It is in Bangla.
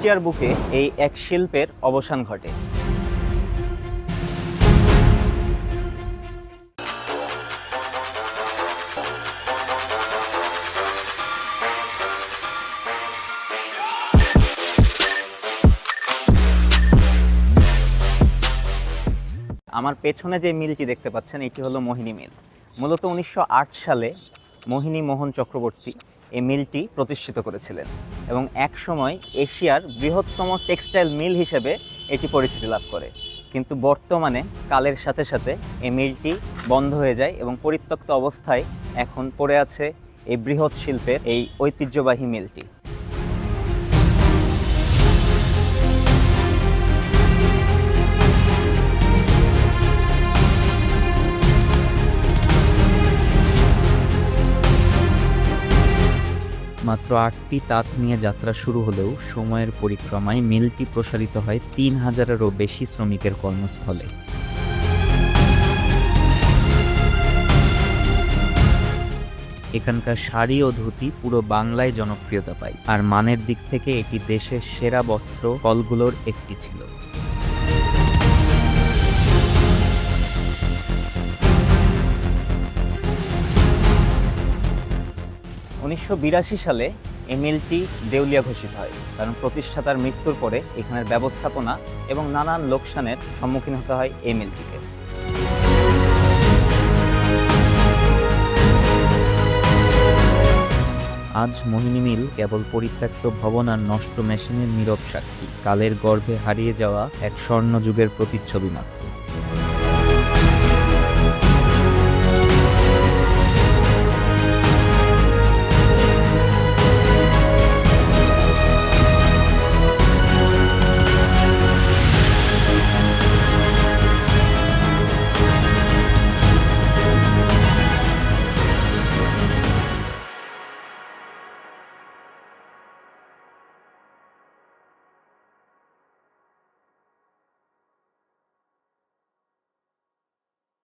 কুষ্টিয়ার বুকে এই এক শিল্পের অবসান ঘটে। আমার পেছনে যে মিলটি দেখতে পাচ্ছেন এটি হলো মোহিনী মিল। মূলত 1908 সালে মোহিনী মোহন চক্রবর্তী এই মিলটি প্রতিষ্ঠিত করেছিলেন এবং এক সময় এশিয়ার বৃহত্তম টেক্সটাইল মিল হিসেবে এটি পরিচিতি লাভ করে। কিন্তু বর্তমানে কালের সাথে সাথে এই মিলটি বন্ধ হয়ে যায় এবং পরিত্যক্ত অবস্থায় এখন পড়ে আছে এই বৃহৎ শিল্পের এই ঐতিহ্যবাহী মিলটি। মাত্র 8টি তাঁত নিয়ে যাত্রা শুরু হলেও সময়ের পরিক্রমায় মিলটি প্রসারিত হয় 3000-এরও বেশি শ্রমিকের কর্মস্থলে। এখানকার শাড়ি ও ধুতি পুরো বাংলায় জনপ্রিয়তা পায়, আর মানের দিক থেকে এটি দেশের সেরা বস্ত্র কলগুলোর একটি ছিল। 1982 সালে এই মিলটি দেউলিয়া ঘোষিত হয়, কারণ প্রতিষ্ঠাতার মৃত্যুর পরে এখানের ব্যবস্থাপনা এবং নানান লোকসানের সম্মুখীন হতে হয় এই মিলটিকে। আজ মোহিনী মিল কেবল পরিত্যক্ত ভবন আর নষ্ট মেশিনের নীরব সাক্ষী, কালের গর্ভে হারিয়ে যাওয়া এক স্বর্ণযুগের প্রতিচ্ছবি মাত্র।